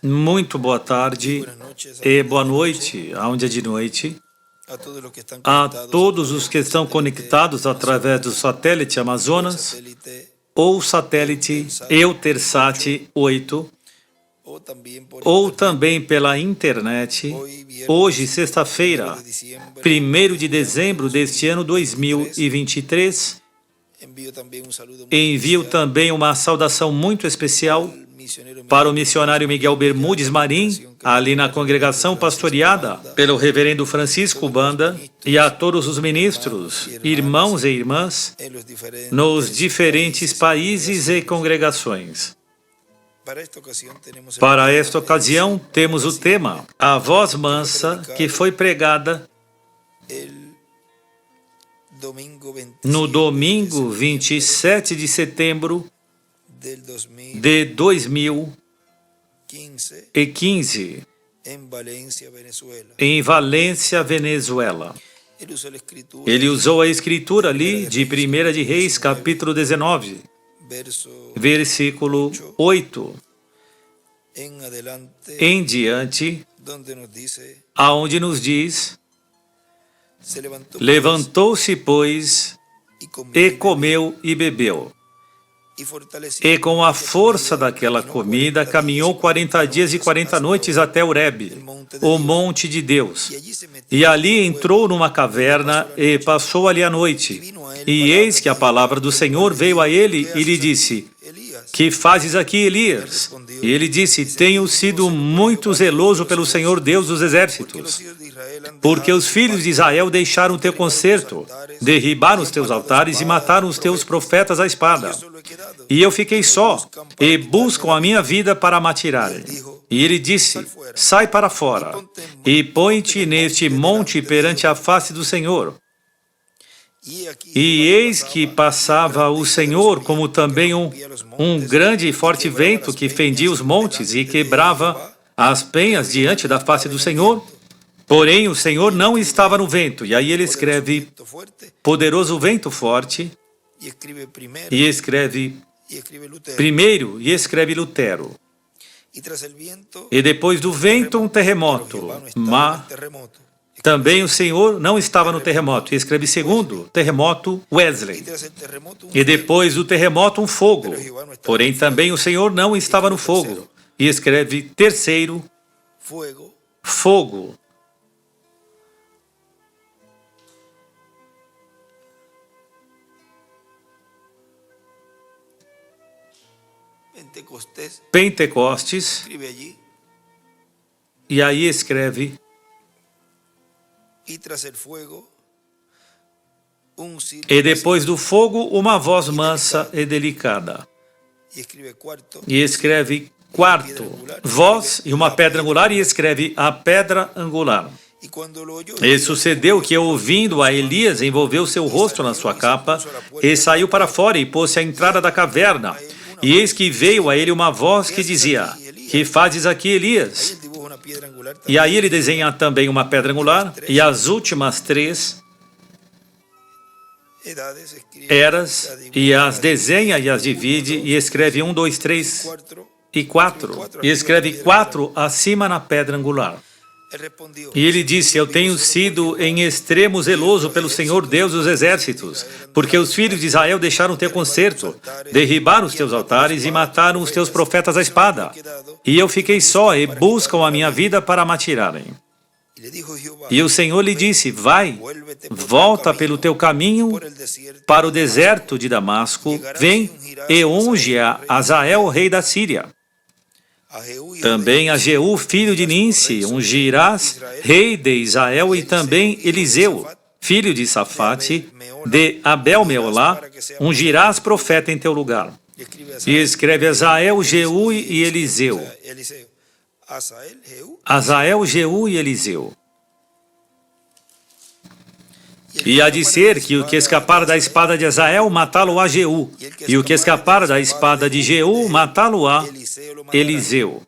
Muito boa tarde e boa noite, aonde é de noite, a todos os que estão conectados através do satélite Amazonas ou satélite Eutelsat 8 ou também pela internet. Hoje, sexta-feira, 1º de dezembro deste ano 2023, envio também uma saudação muito especial para o missionário Miguel Bermudes Marim, ali na congregação pastoreada pelo reverendo Francisco Banda, e a todos os ministros, irmãos e irmãs, nos diferentes países e congregações. Para esta ocasião, temos o tema A Voz Mansa, que foi pregada no domingo 27 de setembro de 2015, em Valência, Venezuela. Ele usou a escritura ali de 1 de Reis, capítulo 19, versículo 8 em diante, aonde nos diz: levantou-se, pois, e comeu e bebeu. E com a força daquela comida, caminhou 40 dias e 40 noites até Horebe, o monte de Deus. E ali entrou numa caverna e passou ali a noite. E eis que a palavra do Senhor veio a ele e lhe disse: que fazes aqui, Elias? E ele disse: tenho sido muito zeloso pelo Senhor Deus dos exércitos, porque os filhos de Israel deixaram o teu concerto, derribaram os teus altares e mataram os teus profetas à espada. E eu fiquei só, e buscam a minha vida para me atirarem. E ele disse: sai para fora, e põe-te neste monte perante a face do Senhor. E eis que passava o Senhor, como também um grande e forte vento que fendia os montes e quebrava as penhas diante da face do Senhor. Porém, o Senhor não estava no vento. E aí ele escreve poderoso vento forte, e escreve primeiro, e escreve Lutero. E depois do vento, um terremoto. Mas também o Senhor não estava no terremoto. E escreve segundo, terremoto Wesley. E depois do terremoto, um fogo. Porém, também o Senhor não estava no fogo. E escreve terceiro, fogo. Pentecostes. E aí escreve: e depois do fogo, uma voz mansa e delicada. E escreve quarto, voz e uma pedra angular, e escreve a pedra angular. E sucedeu que, ouvindo a Elias, envolveu seu rosto na sua capa, e saiu para fora e pôs-se à entrada da caverna. E eis que veio a ele uma voz que dizia: que fazes aqui, Elias? E aí ele desenha também uma pedra angular, e as últimas três eras, e as desenha e as divide, e escreve 1, 2, 3 e 4. E escreve 4 acima na pedra angular. E ele disse: eu tenho sido em extremo zeloso pelo Senhor Deus dos exércitos, porque os filhos de Israel deixaram o teu concerto, derribaram os teus altares e mataram os teus profetas à espada. E eu fiquei só, e buscam a minha vida para me atirarem. E o Senhor lhe disse: vai, volta pelo teu caminho para o deserto de Damasco, vem e unge a Azael, rei da Síria. Também a Jeú, filho de Ninsi, ungirás rei de Israel, e também Eliseu, filho de Safate, de Abel-Meolá, ungirás profeta em teu lugar. E escreve Azael, Jeú e Eliseu. Azael, Jeú e Eliseu. E há de ser que o que escapar da espada de Azael, matá-lo-á Jeú, e o que escapar da espada de Jeú, matá-lo-á Eliseu.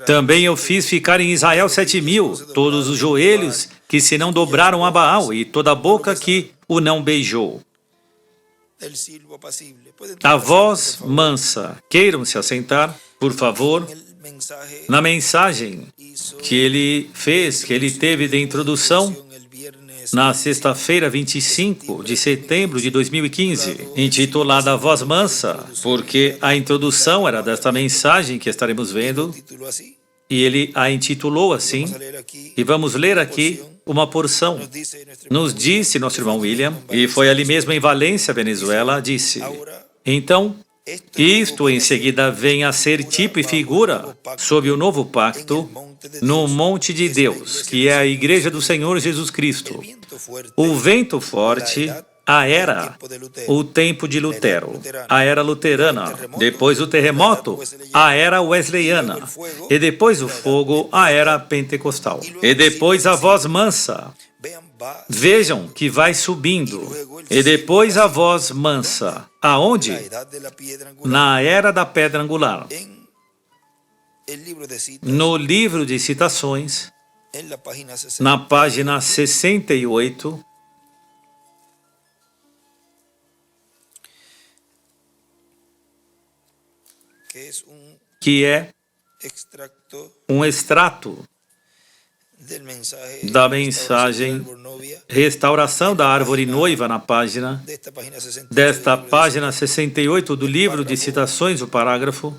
Também eu fiz ficar em Israel 7.000, todos os joelhos que se não dobraram a Baal, e toda a boca que o não beijou. A voz mansa, queiram se assentar, por favor. Na mensagem que ele fez, que ele teve de introdução, na sexta-feira, 25 de setembro de 2015, intitulada A Voz Mansa, porque a introdução era desta mensagem que estaremos vendo, e ele a intitulou assim, e vamos ler aqui uma porção. Nos disse nosso irmão William, e foi ali mesmo em Valência, Venezuela, disse: então, isto em seguida vem a ser tipo e figura sob o novo pacto no monte de Deus, que é a Igreja do Senhor Jesus Cristo. O vento forte, a era, o tempo de Lutero, a era luterana, depois o terremoto, a era wesleyana, e depois o fogo, a era pentecostal, e depois a voz mansa. Vejam que vai subindo, e depois a voz mansa. Aonde? Na era da pedra angular. No livro de citações, na página 68, que é um extrato da mensagem Restauração da Árvore Noiva na página, desta página 68 do livro de citações, o parágrafo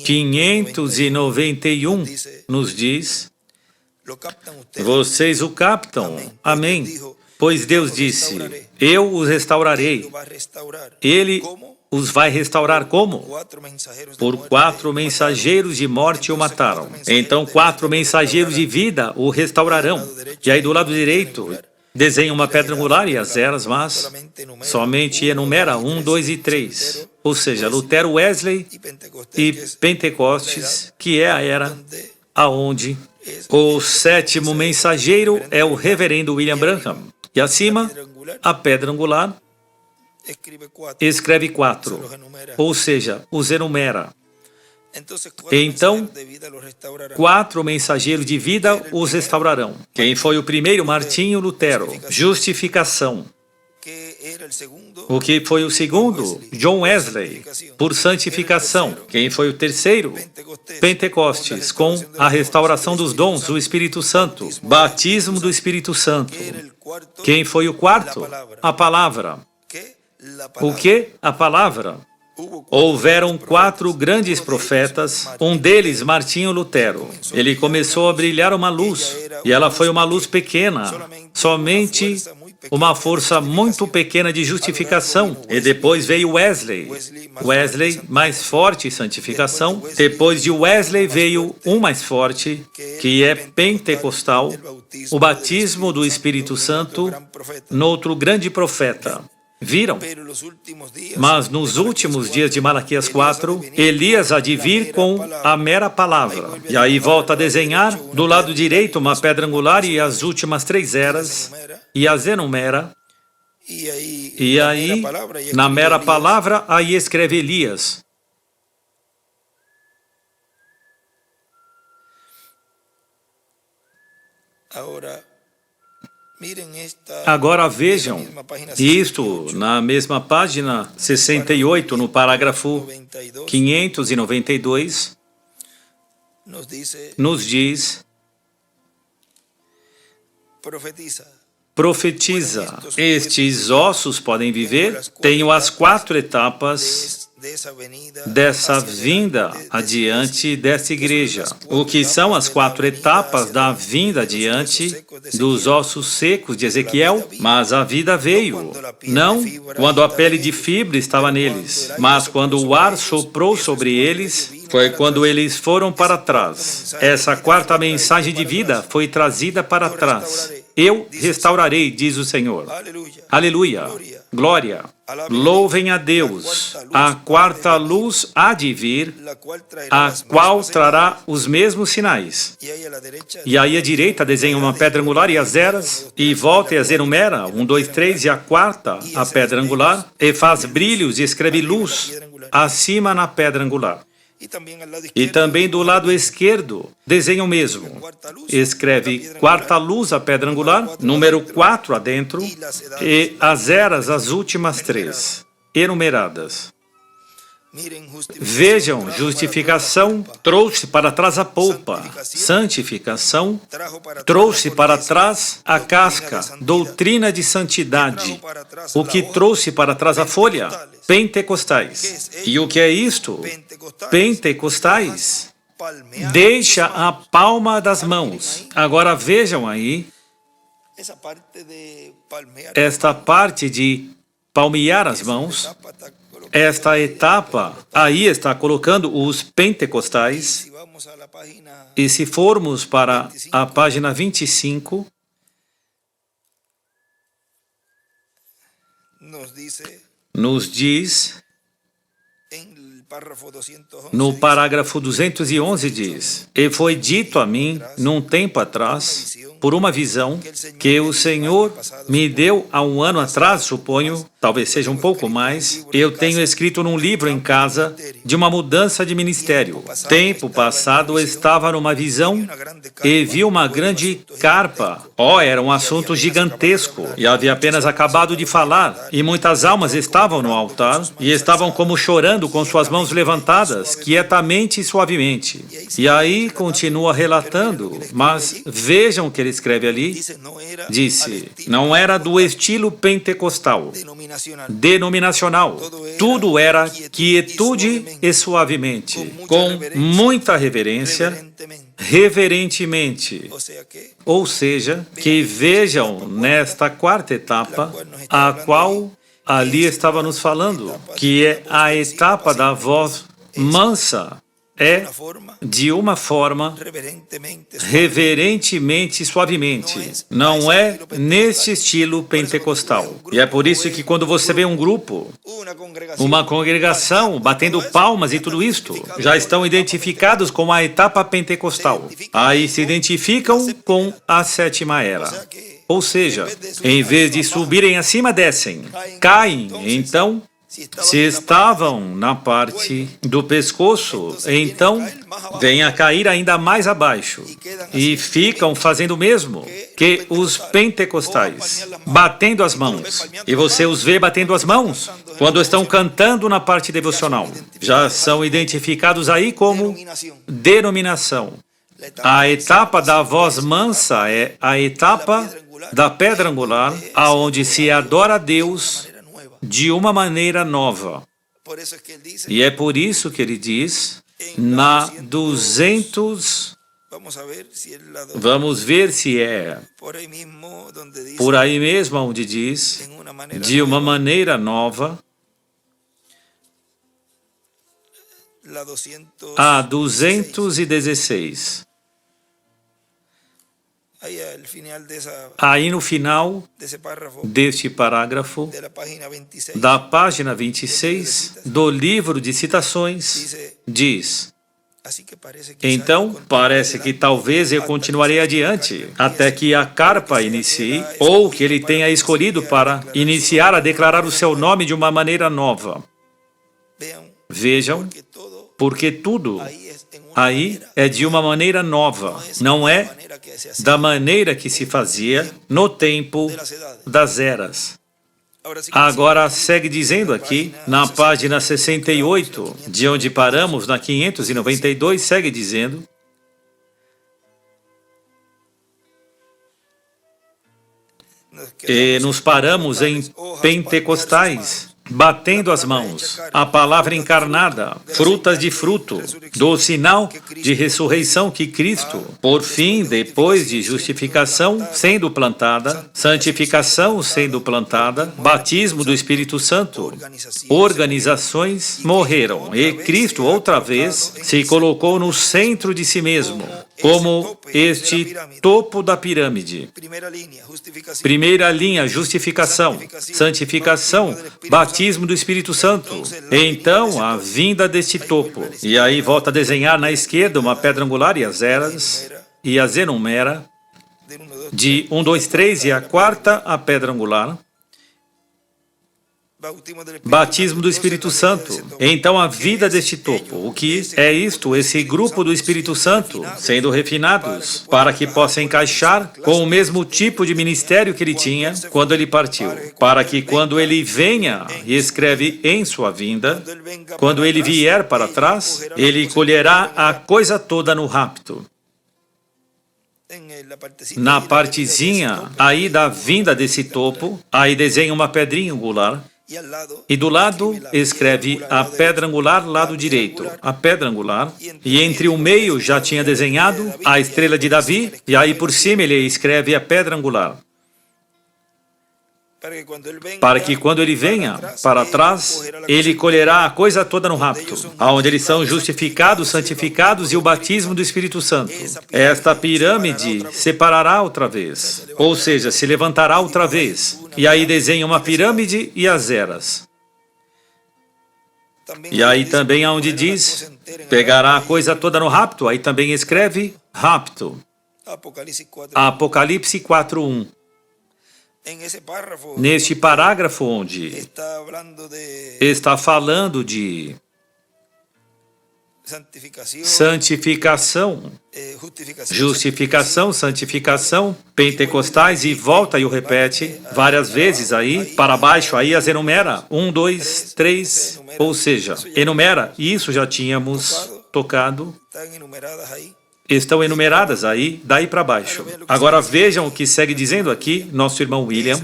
591 nos diz: vocês o captam, amém, pois Deus disse, eu os restaurarei. Ele os vai restaurar como? Por 4 mensageiros de morte o mataram. Então 4 mensageiros de vida o restaurarão. E aí do lado direito desenha uma pedra angular e as eras, mas somente enumera 1, 2 e 3. Ou seja, Lutero, Wesley e Pentecostes, que é a era aonde o 7º mensageiro é o reverendo William Branham. E acima, a pedra angular escreve 4, ou seja, os enumera. Então, 4 mensageiros de vida os restaurarão. Quem foi o primeiro? Martinho Lutero. Justificação. O que foi o segundo? John Wesley, por santificação. Quem foi o terceiro? Pentecostes, com a restauração dos dons, o Espírito Santo. Batismo do Espírito Santo. Quem foi o quarto? A palavra. O que? A palavra. Houveram 4 grandes profetas, um deles, Martinho Lutero. Ele começou a brilhar uma luz, e ela foi uma luz pequena, somente uma força muito pequena de justificação. E depois veio Wesley. Wesley, mais forte, santificação. Depois de Wesley veio um mais forte, que é pentecostal, o batismo do Espírito Santo, no outro grande profeta. Viram? Mas nos últimos dias de Malaquias 4, Elias há de vir com a mera palavra. E aí volta a desenhar, do lado direito, uma pedra angular e as últimas 3 eras, e as enumera. E aí, na mera palavra, aí escreve Elias. Agora vejam, isto na mesma página 68, no parágrafo 592, nos diz: profetiza, estes ossos podem viver? Tenho as 4 etapas dessa vinda adiante dessa igreja. O que são as 4 etapas da vinda adiante dos ossos secos de Ezequiel? Mas a vida veio, não quando a pele de fibra estava neles, mas quando o ar soprou sobre eles, foi quando eles foram para trás. Essa 4ª mensagem de vida foi trazida para trás. Eu restaurarei, diz o Senhor. Aleluia. Glória. Louvem a Deus. A 4ª luz há de vir, a qual trará os mesmos sinais. E aí à direita desenha uma pedra angular e as eras, e volta e as enumera, 1, 2, 3, e a 4ª, a pedra angular, e faz brilhos e escreve luz acima na pedra angular. E também do lado esquerdo, desenha o mesmo. Escreve quarta luz, a pedra angular, número 4 adentro, e as eras, as últimas 3, enumeradas. Vejam, justificação trouxe para trás a polpa, santificação trouxe para trás a casca, doutrina de santidade, o que trouxe para trás a folha, pentecostais. E o que é isto? Pentecostais. Deixa a palma das mãos. Agora vejam aí, esta parte de palmear as mãos, esta etapa, aí está colocando os pentecostais. E se formos para a página 25, nos diz, no parágrafo 211 diz: E foi dito a mim, num tempo atrás, por uma visão, que o Senhor me deu há um ano atrás, suponho, talvez seja um pouco mais. Eu tenho escrito num livro em casa de uma mudança de ministério. Tempo passado eu estava numa visão e vi uma grande carpa. Era um assunto gigantesco e havia apenas acabado de falar. E muitas almas estavam no altar e estavam como chorando com suas mãos levantadas, quietamente e suavemente. E aí continua relatando, mas vejam o que ele escreve ali. Disse, não era do estilo pentecostal, denominacional. Tudo era quietude e suavemente, com muita reverência, reverentemente. Ou seja, que vejam nesta quarta etapa, a qual ali estava nos falando, que é a etapa da voz mansa, é de uma forma reverentemente e suavemente. Não é neste estilo pentecostal. E é por isso que quando você vê um grupo, uma congregação batendo palmas e tudo isto, já estão identificados com a etapa pentecostal. Aí se identificam com a sétima era. Ou seja, em vez de subirem acima, descem, caem. Então, se estavam na parte do pescoço, então vêm a cair ainda mais abaixo e ficam fazendo o mesmo que os pentecostais, batendo as mãos. E você os vê batendo as mãos quando estão cantando na parte devocional. Já são identificados aí como denominação. A etapa da voz mansa é a etapa da pedra angular, aonde se adora a Deus de uma maneira nova. E é por isso que ele diz, na 200, vamos ver se é por aí mesmo onde diz, de uma maneira nova, a 216. Aí no final deste parágrafo, da página 26 do livro de citações, diz: então, parece que talvez eu continuarei adiante, até que a carpa inicie, ou que ele tenha escolhido para iniciar a declarar o seu nome de uma maneira nova. Vejam, porque tudo aí é de uma maneira nova, não é da maneira que se fazia no tempo das eras. Agora segue dizendo aqui, na página 68, de onde paramos, na 592, segue dizendo: e nos paramos em pentecostais, batendo as mãos, a palavra encarnada, frutas de fruto, do sinal de ressurreição que Cristo, por fim, depois de justificação sendo plantada, santificação sendo plantada, batismo do Espírito Santo, organizações morreram, e Cristo outra vez se colocou no centro de si mesmo, como este topo da pirâmide. Primeira linha, justificação, santificação, batismo do Espírito Santo. Então, a vinda deste topo. E aí volta a desenhar na esquerda uma pedra angular e as eras, e a enumera, de 1, 2, 3, e a quarta, a pedra angular. Batismo do Espírito Santo. Então a vida deste topo, o que é isto? Esse grupo do Espírito Santo, sendo refinados, para que possa encaixar com o mesmo tipo de ministério que ele tinha quando ele partiu. Para que quando ele venha e escreve em sua vinda, quando ele vier para trás, ele colherá a coisa toda no rapto. Na partezinha aí da vinda desse topo, aí desenha uma pedrinha angular. E do lado escreve a pedra angular, lado direito, a pedra angular. E entre o meio já tinha desenhado a estrela de Davi, e aí por cima ele escreve a pedra angular. Para que quando ele venha para trás, ele colherá a coisa toda no rapto, onde eles são justificados, santificados e o batismo do Espírito Santo. Esta pirâmide separará outra vez, ou seja, se levantará outra vez. E aí desenha uma pirâmide e as eras. E aí também onde diz, pegará a coisa toda no rapto, aí também escreve rapto. Apocalipse 4:1. Neste parágrafo onde está falando de santificação, justificação, santificação, pentecostais, e volta e o repete várias vezes aí, para baixo, aí as enumera, 1, 2, 3, ou seja, enumera, isso já tínhamos tocado, estão enumeradas aí, daí para baixo. Agora vejam o que segue dizendo aqui, nosso irmão William,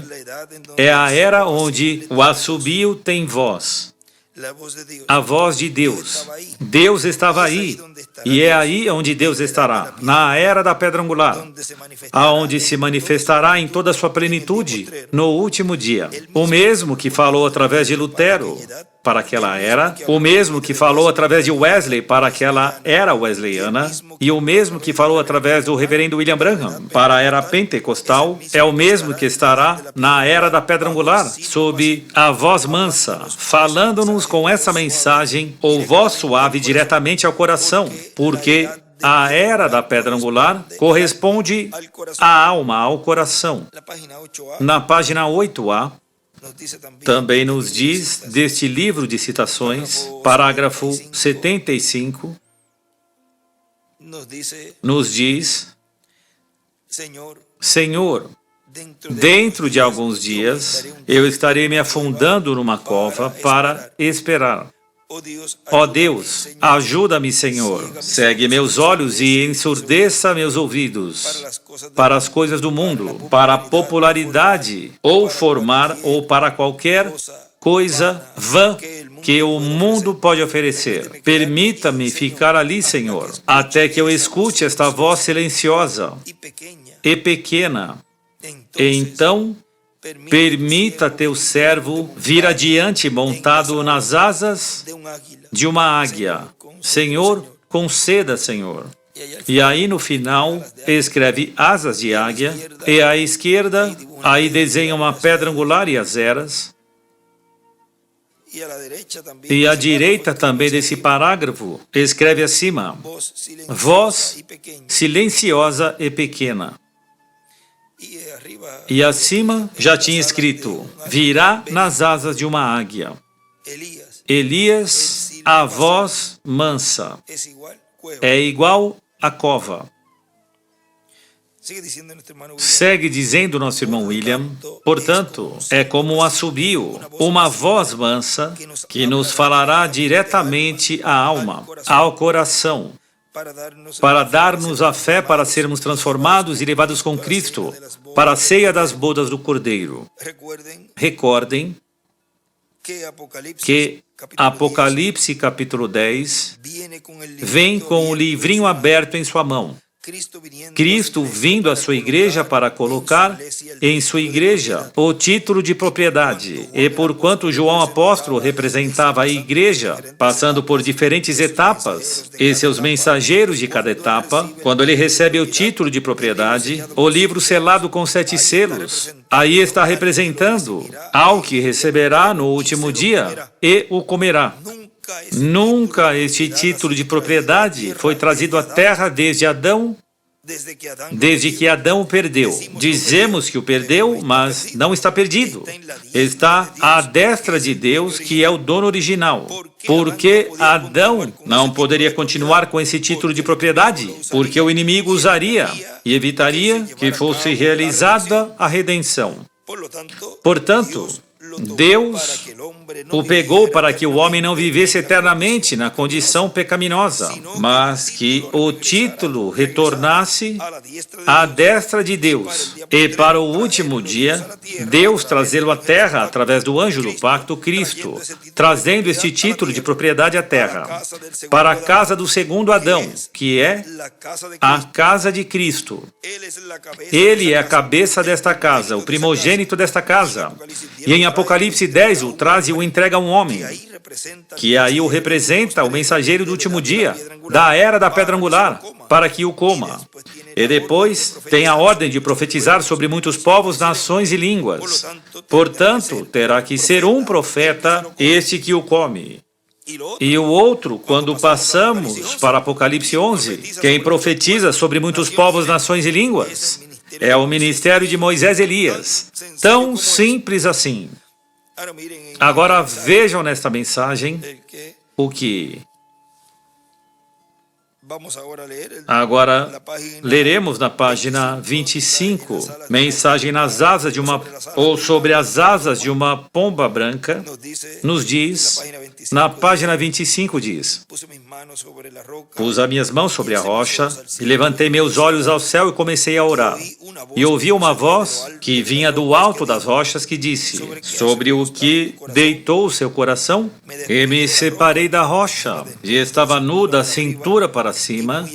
é a era onde o assobio tem voz. A voz de Deus. Deus estava aí, e é aí onde Deus estará, na era da pedra angular, aonde se manifestará em toda a sua plenitude no último dia. O mesmo que falou através de Lutero para aquela era, o mesmo que falou através de Wesley para aquela era wesleyana, e o mesmo que falou através do reverendo William Branham para a era pentecostal, é o mesmo que estará na era da pedra angular, sob a voz mansa, falando-nos com essa mensagem, ou voz suave, diretamente ao coração, porque a era da pedra angular corresponde à alma, ao coração. Na página 8a, também nos diz, deste livro de citações, parágrafo 75, nos diz, Senhor, dentro de alguns dias, eu estarei me afundando numa cova para esperar. Ó Deus, ajuda-me, Senhor. Segue meus olhos e ensurdeça meus ouvidos para as coisas do mundo, para a popularidade, ou formar, ou para qualquer coisa vã que o mundo pode oferecer. Permita-me ficar ali, Senhor, até que eu escute esta voz silenciosa e pequena. Então, permita teu servo vir adiante montado nas asas de uma águia. Senhor, conceda, Senhor. E aí no final escreve asas de águia, e à esquerda aí desenha uma pedra angular e as eras. E à direita também desse parágrafo escreve acima, voz silenciosa e pequena. E acima já tinha escrito, virá nas asas de uma águia. Elias, a voz mansa, é igual a cova. Segue dizendo nosso irmão William, portanto, é como um assobio, uma voz mansa que nos falará diretamente à alma, ao coração, para dar-nos a fé para sermos transformados e levados com Cristo para a ceia das bodas do Cordeiro. Recordem que Apocalipse capítulo 10 vem com o livrinho aberto em sua mão. Cristo vindo à sua igreja para colocar em sua igreja o título de propriedade. E porquanto João apóstolo representava a igreja, passando por diferentes etapas, e seus mensageiros de cada etapa, quando ele recebe o título de propriedade, o livro selado com 7 selos, aí está representando ao que receberá no último dia e o comerá. Nunca este título de propriedade foi trazido à terra desde Adão desde que Adão o perdeu. Dizemos que o perdeu, mas não está perdido. Está à destra de Deus, que é o dono original. Porque Adão não poderia continuar com esse título de propriedade? Porque o inimigo usaria e evitaria que fosse realizada a redenção. Portanto, Deus o pegou para que o homem não vivesse eternamente na condição pecaminosa, mas que o título retornasse à destra de Deus. E para o último dia, Deus trazê-lo à terra através do anjo do pacto, Cristo, trazendo este título de propriedade à terra, para a casa do segundo Adão, que é a casa de Cristo. Ele é a cabeça desta casa, o primogênito desta casa. E em Apocalipse 10 o traz e o entrega a um homem, que aí o representa, o mensageiro do último dia, da era da pedra angular, para que o coma. E depois tem a ordem de profetizar sobre muitos povos, nações e línguas. Portanto, terá que ser um profeta este que o come. E o outro, quando passamos para Apocalipse 11, quem profetiza sobre muitos povos, nações e línguas, é o ministério de Moisés e Elias. Tão simples assim. Agora vejam nesta mensagem o que... Agora leremos na página 25, mensagem nas asas de uma, ou sobre as asas de uma pomba branca, nos diz, na página 25 diz: pus as minhas mãos sobre a rocha e levantei meus olhos ao céu e comecei a orar. E ouvi uma voz que vinha do alto das rochas que disse: sobre o que deitou o seu coração? E me separei da rocha, e estava nu da cintura para cima,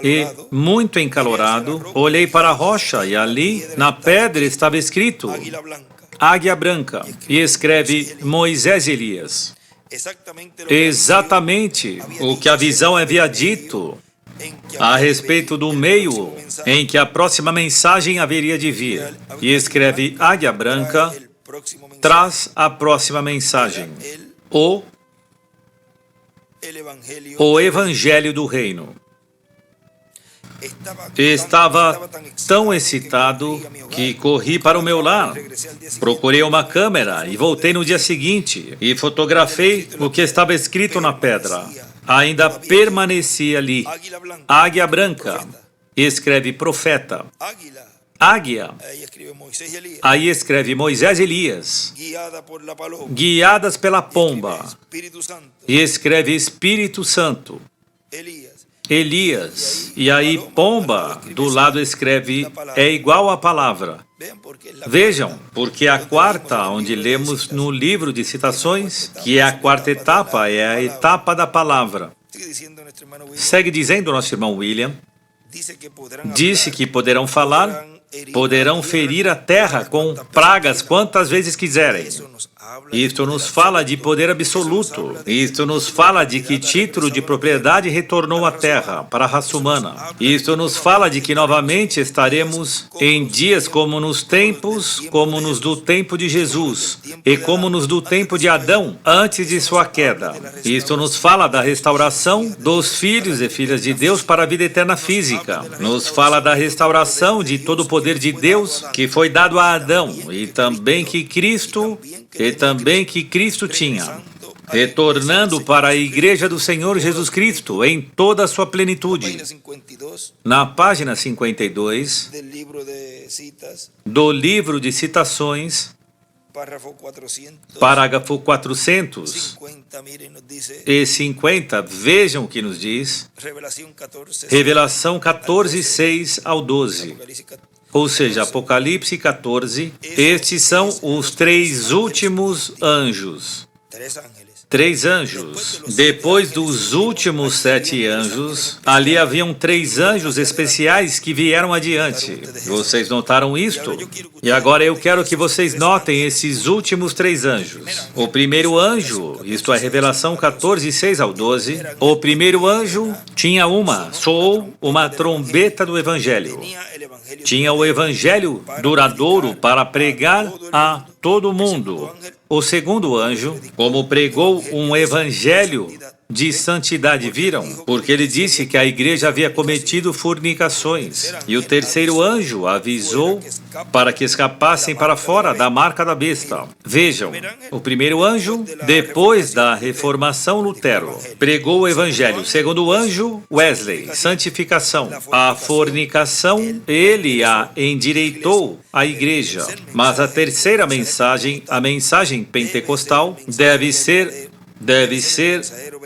e, muito encalorado, olhei para a rocha, e ali, na pedra, estava escrito Águia Branca, e escreve Moisés e Elias. Exatamente o que a visão havia dito a respeito do meio em que a próxima mensagem haveria de vir. E escreve Águia Branca, traz a próxima mensagem, o Evangelho do Reino. Estava tão excitado que corri para o meu lar, procurei uma câmera e voltei no dia seguinte e fotografei o que estava escrito na pedra. Ainda permanecia ali. Águia Branca, escreve profeta. Águia, aí escreve Moisés e Elias, guiadas pela pomba, e escreve Espírito Santo. Elias, e aí pomba, do lado escreve, é igual à palavra. Vejam, porque a quarta, onde lemos no livro de citações, que é a quarta etapa, é a etapa da palavra. Segue dizendo nosso irmão William, disse que poderão falar, poderão ferir a terra com pragas quantas vezes quiserem. Isto nos fala de poder absoluto. Isto nos fala de que título de propriedade retornou à terra, para a raça humana. Isto nos fala de que novamente estaremos em dias como nos tempos, como nos do tempo de Jesus, e como nos do tempo de Adão, antes de sua queda. Isto nos fala da restauração dos filhos e filhas de Deus para a vida eterna física. Nos fala da restauração de todo o poder de Deus que foi dado a Adão, e também que Cristo tinha, retornando para a Igreja do Senhor Jesus Cristo em toda a sua plenitude. Na página 52 do livro de citações, parágrafo 450, vejam o que nos diz, Revelação 14, 6 ao 12. Ou seja, Apocalipse 14, estes são os três últimos anjos. Três anjos. Depois dos últimos 7 anjos, ali haviam 3 anjos especiais que vieram adiante. Vocês notaram isto? E agora eu quero que vocês notem esses últimos 3 anjos. O primeiro anjo, isto é Revelação 14, 6 ao 12, o primeiro anjo soou uma trombeta do Evangelho. Tinha o Evangelho duradouro para pregar a todo mundo. O segundo anjo, como pregou um Evangelho de santidade viram, porque ele disse que a igreja havia cometido fornicações. E o terceiro anjo avisou para que escapassem para fora da marca da besta. Vejam, o primeiro anjo, depois da reformação, Lutero, pregou o evangelho. O segundo anjo, Wesley, santificação. A fornicação, ele a endireitou a igreja. Mas a terceira mensagem, a mensagem pentecostal, deve ser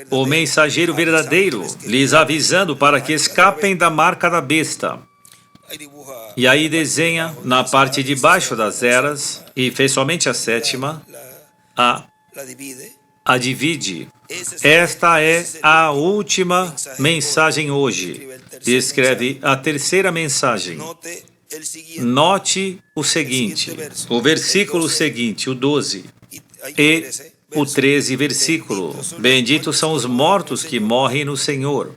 o mensageiro verdadeiro, lhes avisando para que escapem da marca da besta. E aí desenha na parte de baixo das eras, e fez somente a sétima, a divide. Esta é a última mensagem hoje. Descreve a terceira mensagem. Note o seguinte, o versículo seguinte, o 12, e o 13 versículo. Benditos são os mortos que morrem no Senhor.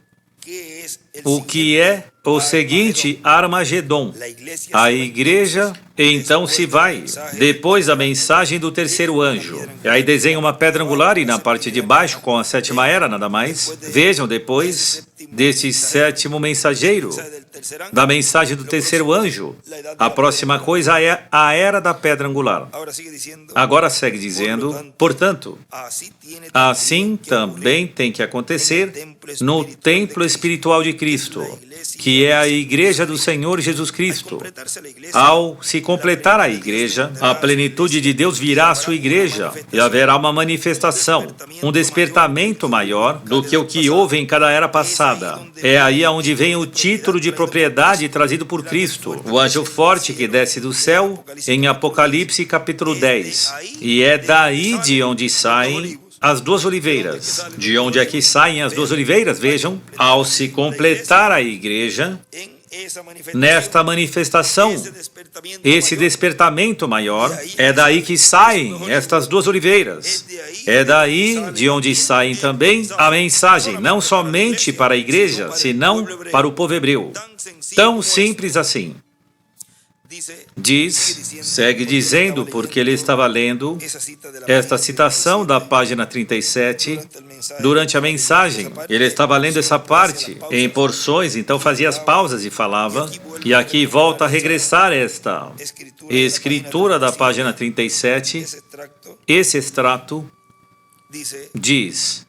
O que é o seguinte Armagedon? A igreja então se vai, depois da mensagem do terceiro anjo. E aí desenha uma pedra angular e na parte de baixo, com a sétima era, nada mais. Vejam, depois desse sétimo mensageiro, da mensagem do terceiro anjo, a próxima coisa é a era da pedra angular. Agora segue dizendo, portanto, assim também tem que acontecer no templo espiritual de Cristo, que é a igreja do Senhor Jesus Cristo. Ao se completar a igreja, a plenitude de Deus virá à sua igreja e haverá uma manifestação, um despertamento maior do que o que houve em cada era passada. É aí onde vem o título de propriedade trazido por Cristo, o anjo forte que desce do céu, em Apocalipse capítulo 10. E é daí de onde saem as duas oliveiras. De onde é que saem as duas oliveiras? Vejam, ao se completar a igreja, nesta manifestação, esse despertamento maior, é daí que saem estas duas oliveiras. É daí de onde saem também a mensagem, não somente para a igreja, senão para o povo hebreu. Tão simples assim. Segue dizendo, porque ele estava lendo esta citação da página 37 durante a mensagem. Ele estava lendo essa parte em porções, então fazia as pausas e falava. E aqui volta a regressar esta escritura da página 37. Esse extrato diz...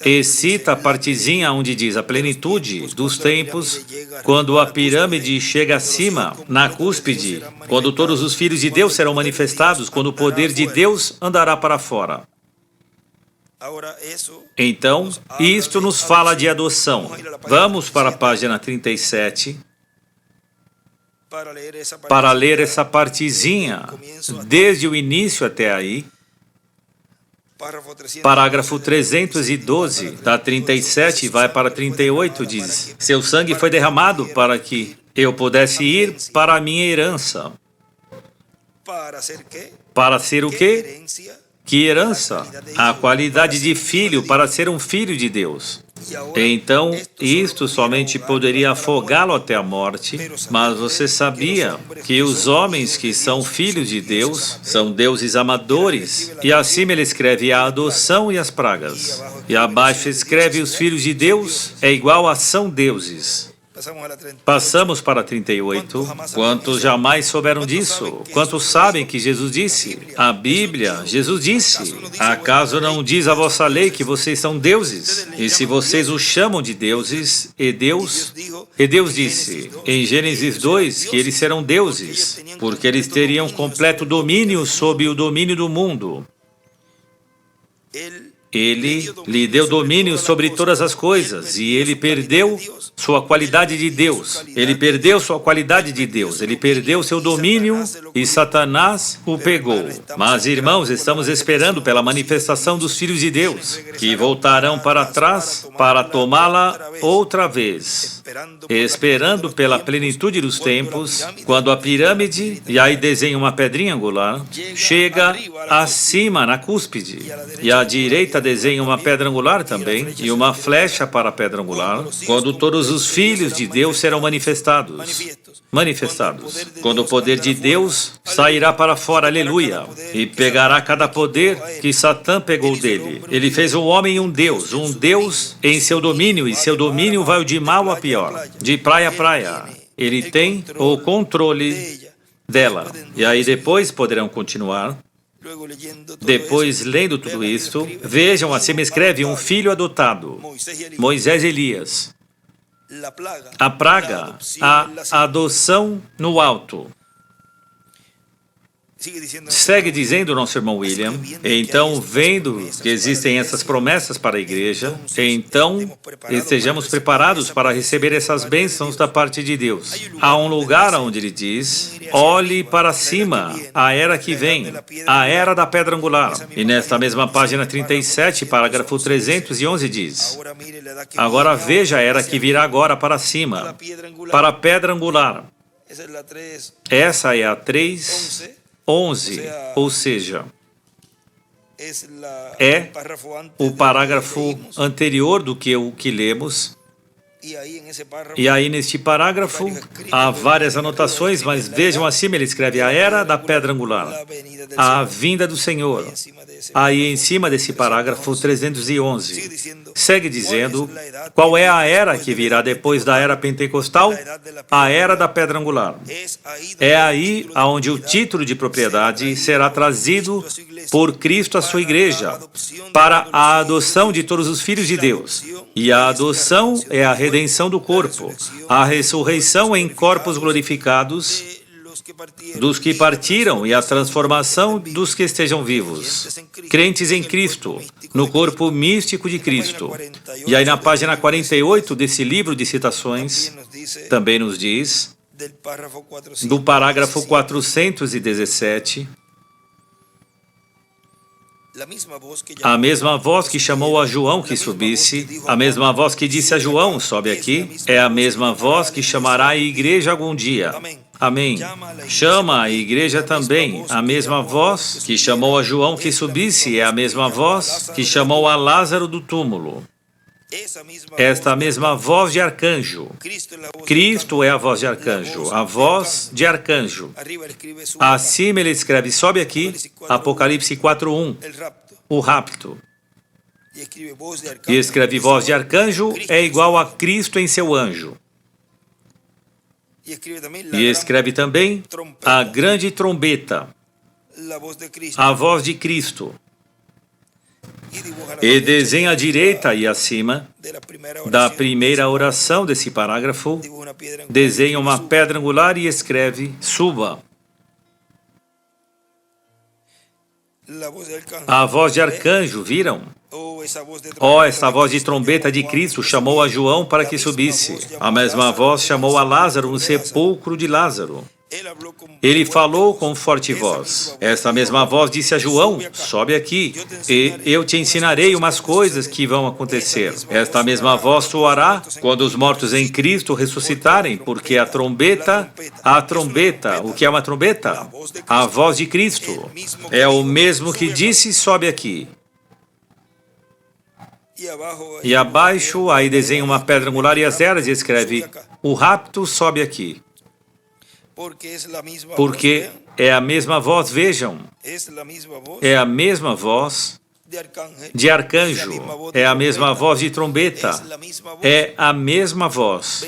E cita a partezinha onde diz a plenitude dos tempos, quando a pirâmide chega acima, na cúspide, quando todos os filhos de Deus serão manifestados, quando o poder de Deus andará para fora. Então, isto nos fala de adoção. Vamos para a página 37 para ler essa partezinha, desde o início até aí. Parágrafo 312, da 37 vai para 38, diz: seu sangue foi derramado para que eu pudesse ir para a minha herança. Para ser o quê? Que herança? A qualidade de filho, para ser um filho de Deus. Então, isto somente poderia afogá-lo até a morte, mas você sabia que os homens que são filhos de Deus são deuses amadores, e acima ele escreve a adoção e as pragas, e abaixo escreve os filhos de Deus é igual a são deuses. Passamos para 38. Quantos jamais souberam disso? Quantos sabem que Jesus disse? A Bíblia, Jesus disse: acaso não diz a vossa lei que vocês são deuses? E se vocês os chamam de deuses, e Deus disse em Gênesis 2 que eles serão deuses, porque eles teriam completo domínio sobre o domínio do mundo. Ele lhe deu domínio sobre todas as coisas, e ele perdeu sua qualidade de Deus. Ele perdeu sua qualidade de Deus. Ele perdeu seu domínio e Satanás o pegou. Mas, irmãos, estamos esperando pela manifestação dos filhos de Deus, que voltarão para trás para tomá-la outra vez. Esperando pela plenitude dos tempos, quando a pirâmide, e aí desenha uma pedrinha angular, chega acima na cúspide, e à direita desenha uma pedra angular também, e uma flecha para a pedra angular, quando todos os filhos de Deus serão manifestados. manifestados. Quando o poder de Deus sairá para fora, aleluia, e pegará cada poder que Satã pegou dele. Ele fez o homem um Deus em seu domínio, e seu domínio vai de mal a pior, de praia a praia. Ele tem o controle dela. E aí depois poderão continuar. Depois, lendo tudo isto, vejam, assim escreve um filho adotado, Moisés e Elias. A praga, a adoção no alto. Segue dizendo o nosso irmão William, então, vendo que existem essas promessas para a igreja, então estejamos preparados para receber essas bênçãos da parte de Deus. Há um lugar onde ele diz, olhe para cima, a era que vem, a era da pedra angular. E nesta mesma página 37, parágrafo 311 diz, agora veja a era que virá agora para cima, para a pedra angular. Essa é a 3:11, ou seja, é o parágrafo anterior do que o que lemos. E aí, neste parágrafo, há várias anotações, mas vejam acima, ele escreve a era da pedra angular, a vinda do Senhor. Aí, em cima desse parágrafo 311, segue dizendo, qual é a era que virá depois da era pentecostal? A era da pedra angular. É aí onde o título de propriedade será trazido por Cristo à sua igreja, para a adoção de todos os filhos de Deus. E a adoção é a redenção do corpo, a ressurreição em corpos glorificados dos que partiram e a transformação dos que estejam vivos, crentes em Cristo, no corpo místico de Cristo. E aí na página 48 desse livro de citações, também nos diz, do parágrafo 417, a mesma voz que chamou a João que subisse, a mesma voz que disse a João, sobe aqui, é a mesma voz que chamará a igreja algum dia. Amém. Chama a igreja também. A mesma voz que chamou a João que subisse é a mesma voz que chamou a Lázaro do túmulo. Esta mesma voz de arcanjo. Cristo é a voz de arcanjo, a voz de arcanjo. Acima ele escreve, sobe aqui, Apocalipse 4:1, o rapto. E escreve voz de arcanjo é igual a Cristo em seu anjo. E escreve também a grande trombeta, a voz de Cristo. E desenha à direita e acima da primeira oração desse parágrafo, desenha uma pedra angular e escreve, suba. A voz de arcanjo, viram? Essa voz de trombeta de Cristo chamou a João para que subisse. A mesma voz chamou a Lázaro no sepulcro de Lázaro. Ele falou com forte voz. Essa mesma voz disse a João, sobe aqui, e eu te ensinarei umas coisas que vão acontecer. Esta mesma voz soará quando os mortos em Cristo ressuscitarem, porque a trombeta, o que é uma trombeta? A voz de Cristo. É o mesmo que disse, sobe aqui. E abaixo, aí desenha uma pedra angular e as eras e escreve, o rapto sobe aqui. Porque é a mesma voz, vejam, é a mesma voz de arcanjo, é a mesma voz de trombeta, é a mesma voz.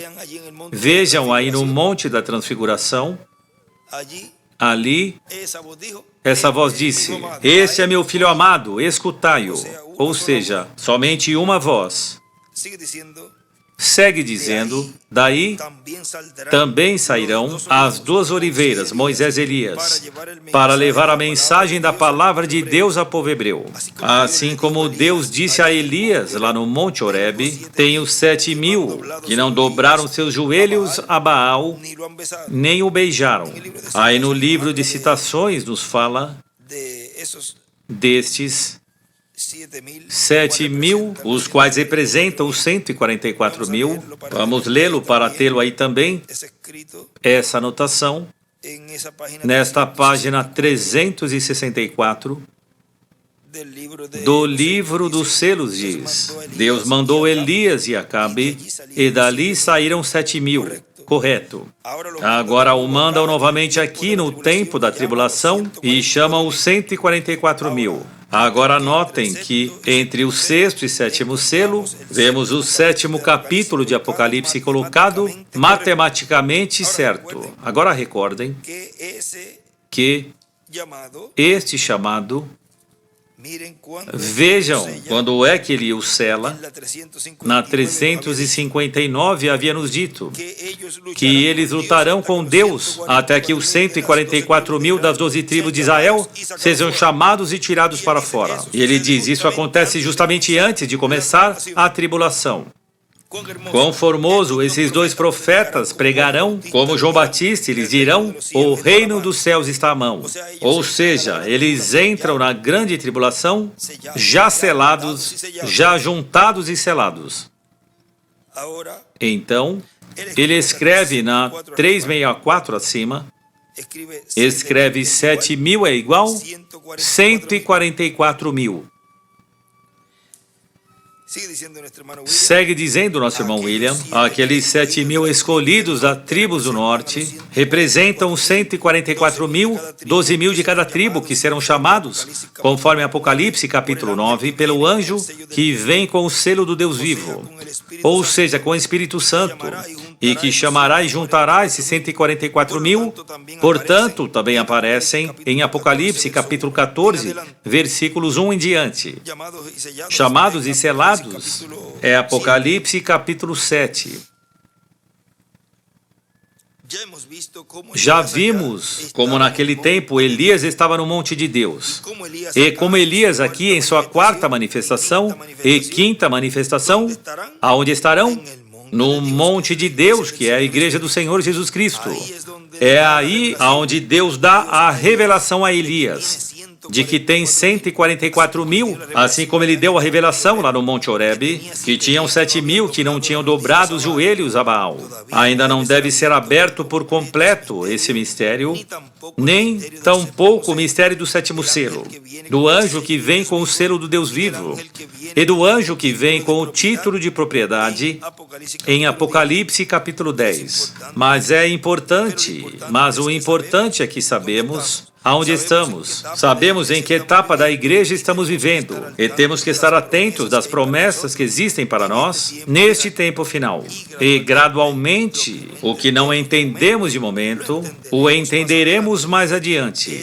Vejam aí no Monte da Transfiguração, ali, essa voz disse, este é meu filho amado, escutai-o. Ou seja, somente uma voz. Segue dizendo, daí também sairão as duas oliveiras, Moisés e Elias, para levar a mensagem da palavra de Deus ao povo hebreu. Assim como Deus disse a Elias, lá no Monte Horebe, tem os 7.000 que não dobraram seus joelhos a Baal, nem o beijaram. Aí no livro de citações nos fala destes 7.000, os quais representam os 144.000. Vamos lê-lo para tê-lo aí também, essa anotação, nesta página 364 do livro dos selos diz, Deus mandou Elias e Acabe, e dali saíram 7.000. correto. Agora o mandam novamente aqui no tempo da tribulação e chamam os 144.000. Agora notem que entre o sexto e sétimo selo, vemos o sétimo capítulo de Apocalipse colocado matematicamente certo. Agora recordem que este chamado, vejam quando é que ele o sela. Na 359 havia nos dito que eles lutarão com Deus até que os 144.000 das 12 tribos de Israel sejam chamados e tirados para fora. E ele diz, isso acontece justamente antes de começar a tribulação. Quão formoso esses dois profetas pregarão, como João Batista, eles dirão, o reino dos céus está à mão. Ou seja, eles entram na grande tribulação, já selados, já juntados e selados. Então, ele escreve na 364 acima, escreve 7.000 é igual 144.000. Segue dizendo nosso irmão William, aqueles 7.000 escolhidos das tribos do norte representam os 144.000, 12.000 de cada tribo que serão chamados, conforme Apocalipse capítulo 9, pelo anjo que vem com o selo do Deus vivo, ou seja, com o Espírito Santo, e que chamará e juntará esses 144.000, portanto, também aparecem em Apocalipse capítulo 14, versículos 1 em diante. Chamados e selados é Apocalipse capítulo 7. Já vimos como naquele tempo Elias estava no monte de Deus. E como Elias aqui em sua quarta manifestação e quinta manifestação, aonde estarão? No monte de Deus, que é a igreja do Senhor Jesus Cristo. É aí onde Deus dá a revelação a Elias, de que tem 144.000, assim como ele deu a revelação lá no Monte Horebe, que tinham 7.000 que não tinham dobrado os joelhos a Baal. Ainda não deve ser aberto por completo esse mistério, nem tampouco o mistério do sétimo selo, do anjo que vem com o selo do Deus vivo, e do anjo que vem com o título de propriedade em Apocalipse capítulo 10. Mas o importante é que sabemos aonde estamos, sabemos em que etapa da igreja estamos vivendo e temos que estar atentos das promessas que existem para nós neste tempo final. E gradualmente, o que não entendemos de momento, o entenderemos mais adiante.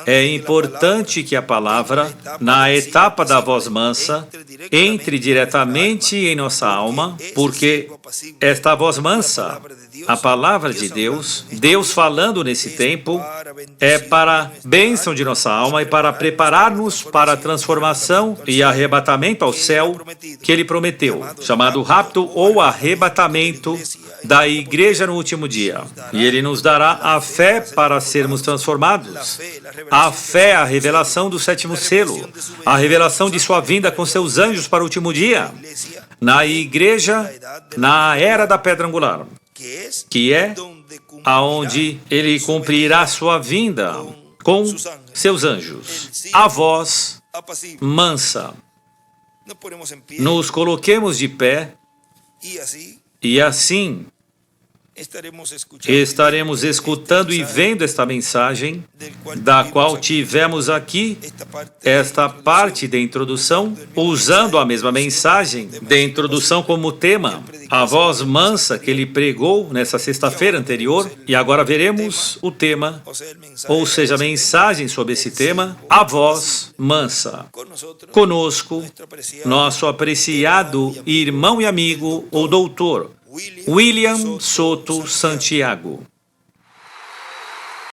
É importante que a palavra, na etapa da voz mansa, entre diretamente em nossa alma, porque esta voz mansa, a palavra de Deus, Deus falando nesse tempo, é para a bênção de nossa alma e para preparar-nos para a transformação e arrebatamento ao céu que Ele prometeu, chamado rapto ou arrebatamento da igreja no último dia. E Ele nos dará a fé para sermos transformados. A fé, a revelação do sétimo selo, a revelação de sua vinda com seus anjos para o último dia, na igreja, na era da pedra angular, que é aonde Ele cumprirá sua vinda com seus anjos. A voz mansa. Nos coloquemos de pé e assim estaremos escutando e vendo esta mensagem, da qual tivemos aqui esta parte da introdução, usando a mesma mensagem da introdução como tema, a voz mansa que ele pregou nessa sexta-feira anterior, e agora veremos o tema, ou seja, a mensagem sobre esse tema, a voz mansa. Conosco, nosso apreciado irmão e amigo, o doutor William Soto Santiago.